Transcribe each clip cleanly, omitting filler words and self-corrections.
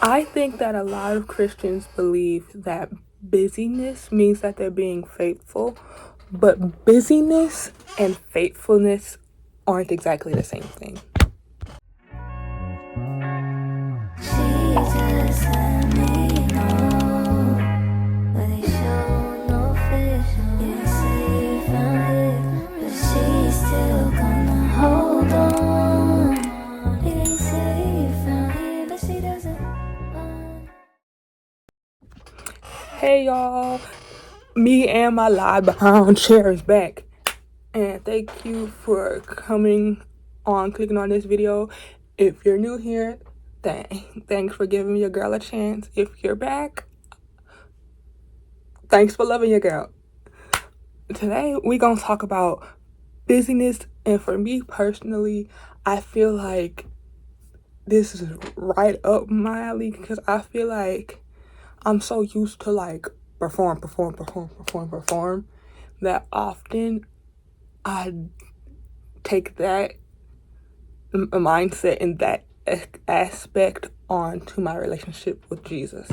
I think that a lot of Christians believe that busyness means that they're being faithful, but busyness and faithfulness aren't exactly the same thing. Jesus, let me know, but they show no fish. Yeah, say you found it, but she's still gonna hold on. They say you found it, but she doesn't want. Hey y'all, me and my lie behind chair is back. And thank you for clicking on this video. If you're new here, thanks for giving your girl a chance. If you're back, thanks for loving your girl. Today, we're going to talk about busyness. And for me personally, I feel like this is right up my alley because I feel like I'm so used to like perform that often I take that mindset and that aspect onto my relationship with Jesus.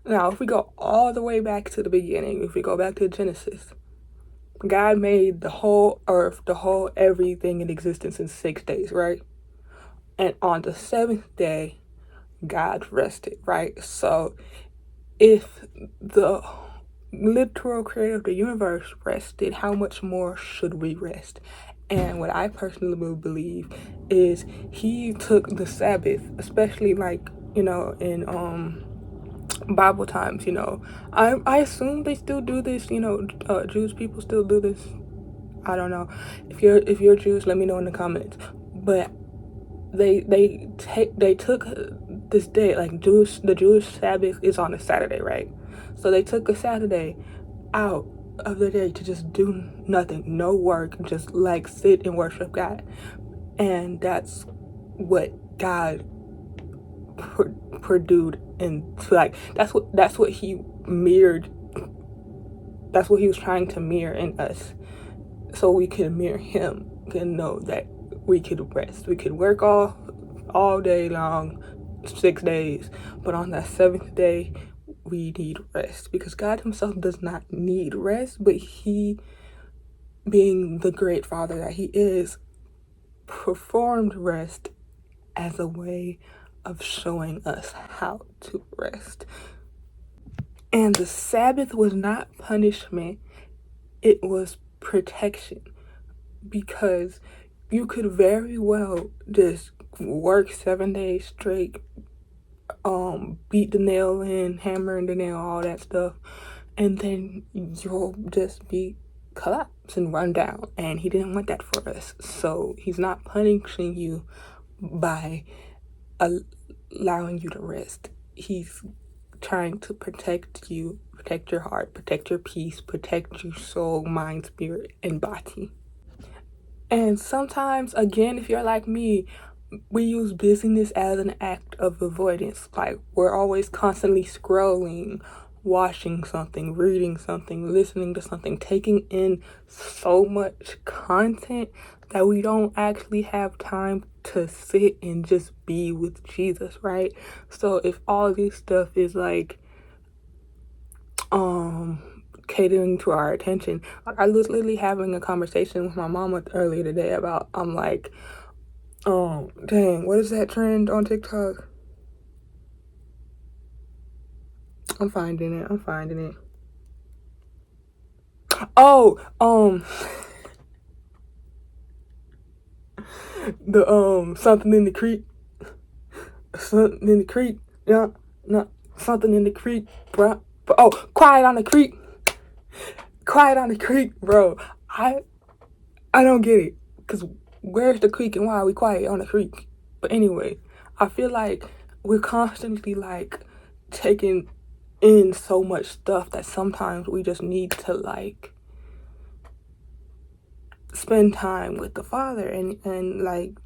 Now, if we go all the way back to the beginning, if we go back to Genesis, God made the whole earth, the whole everything in existence in 6 days, right? And on the seventh day, God rested, right? So if the literal creator of the universe rested, how much more should we rest? And what I personally believe is he took the Sabbath, especially like, in Bible times, I assume they still do this, Jewish people still do this. I don't know. If you're Jews, let me know in the comments. But they took this day, like the Jewish Sabbath is on a Saturday, right? So they took a Saturday out of the day to just do nothing, no work, just like sit and worship God. And that's what God produced, and like that's what he mirrored. That's what he was trying to mirror in us, so we could mirror him and know that we could rest. We could work all day long, 6 days, but on that seventh day, we need rest because God himself does not need rest, but he, being the great father that he is, performed rest as a way of showing us how to rest. And the Sabbath was not punishment, it was protection, because you could very well just work 7 days straight, beat the nail in, hammering the nail, all that stuff, and then you'll just be collapsed and run down. And he didn't want that for us, so he's not punishing you by allowing you to rest. He's trying to protect you, protect your heart, protect your peace, protect your soul, mind, spirit, and body. And sometimes, again, if you're like me, we use busyness as an act of avoidance. Like, we're always constantly scrolling, watching something, reading something, listening to something, taking in so much content that we don't actually have time to sit and just be with Jesus, right? So if all this stuff is like catering to our attention, like I was literally having a conversation with my mama earlier today about, I'm like, dang, what is that trend on TikTok? I'm finding it. Oh, the something in the creek. Something in the creek. Yeah, no, something in the creek, bro. Oh, quiet on the creek. Quiet on the creek, bro. I don't get it. Cause where's the creek and why are we quiet on the creek? But anyway, I feel like we're constantly like taking in so much stuff that sometimes we just need to like spend time with the Father and like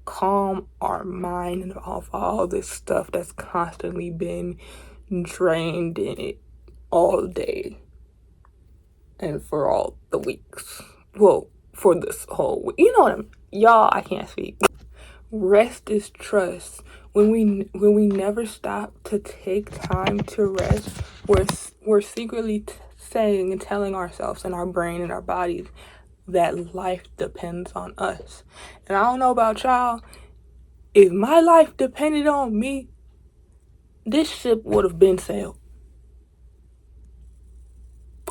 calm our mind off all this stuff that's constantly been drained in it all day and for all the weeks. Well, for this whole week. You know what y'all, I can't speak. Rest is trust. when we never stop to take time to rest, we're secretly saying and telling ourselves and our brain and our bodies that life depends on us. And I don't know about y'all, if my life depended on me, this ship would have been sailed.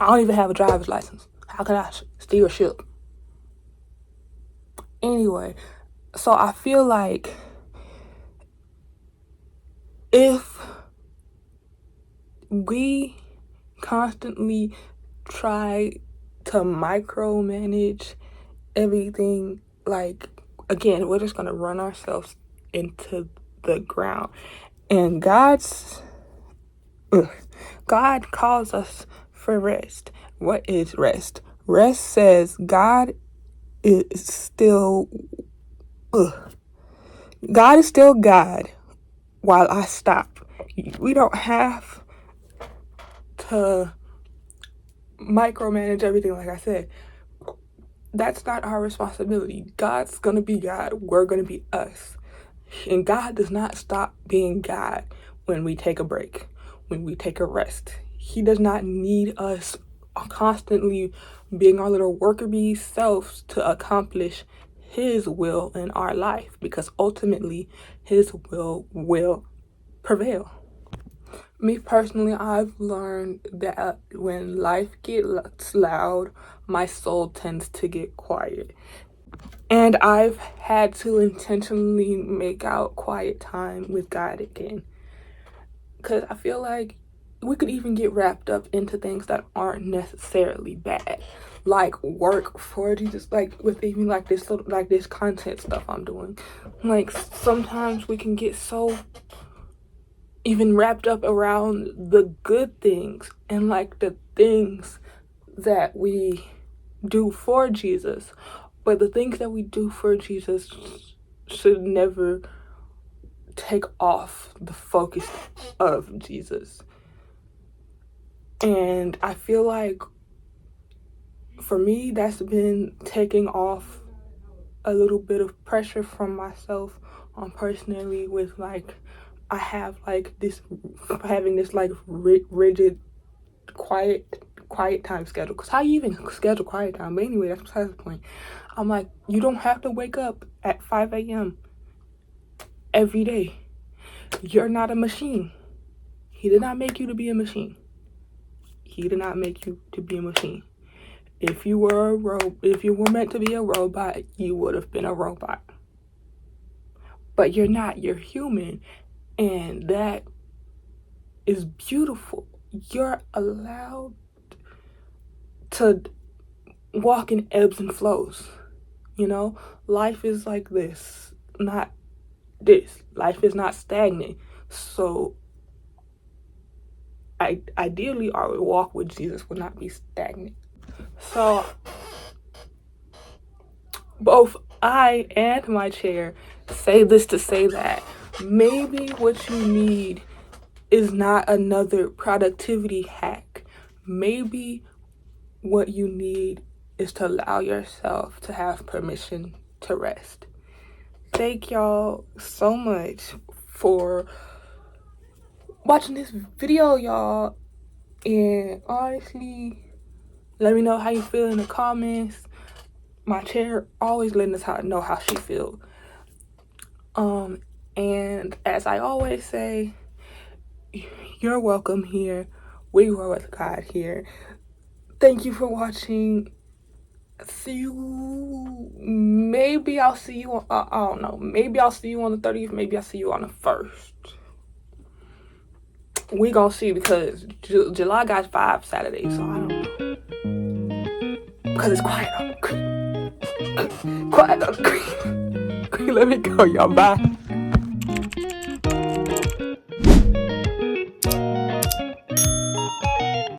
I don't even have a driver's license. How can I steer a ship? Anyway, so I feel like if we constantly try to micromanage everything, like, again, we're just gonna run ourselves into the ground. And God calls us for rest. What is rest? Rest says God is still God is still God while I stop. We don't have to micromanage everything, like I said. That's not our responsibility. God's gonna be God. We're gonna be us. And God does not stop being God when we take a break, when we take a rest. He does not need us constantly being our little worker bee selves to accomplish His will in our life, because ultimately His will prevail. Me personally, I've learned that when life gets loud, my soul tends to get quiet. And I've had to intentionally make out quiet time with God again. Because I feel like we could even get wrapped up into things that aren't necessarily bad. Like work for Jesus, like with even like this little, like this content stuff I'm doing. Like sometimes we can get so even wrapped up around the good things and like the things that we do for Jesus. But the things that we do for Jesus should never take off the focus of Jesus. And I feel like for me, that's been taking off a little bit of pressure from myself on personally, with like, I have like this, having this like rigid quiet time schedule. Because how you even schedule quiet time? But anyway, that's besides the point. I'm like, you don't have to wake up at 5 a.m. every day. You're not a machine. He did not make you to be a machine. He did not make you to be a machine. If you were meant to be a robot, you would have been a robot. But you're not. You're human. And that is beautiful. You're allowed to walk in ebbs and flows. You know, life is like this, not this. Life is not stagnant. So ideally, our walk with Jesus would not be stagnant. So both I and my chair say this to say that maybe what you need is not another productivity hack. Maybe what you need is to allow yourself to have permission to rest. Thank y'all so much for watching this video, y'all. And honestly, let me know how you feel in the comments. My chair always letting us know how she feels. And as I always say, you're welcome here. We grow with God here. Thank you for watching. See you. Maybe I'll see you on, I don't know. Maybe I'll see you on the 30th. Maybe I'll see you on the 1st. We gonna see, because July got 5 Saturdays, so I don't know. Because it's quiet on the creek. Quiet on the creek. Let me go, y'all. Bye.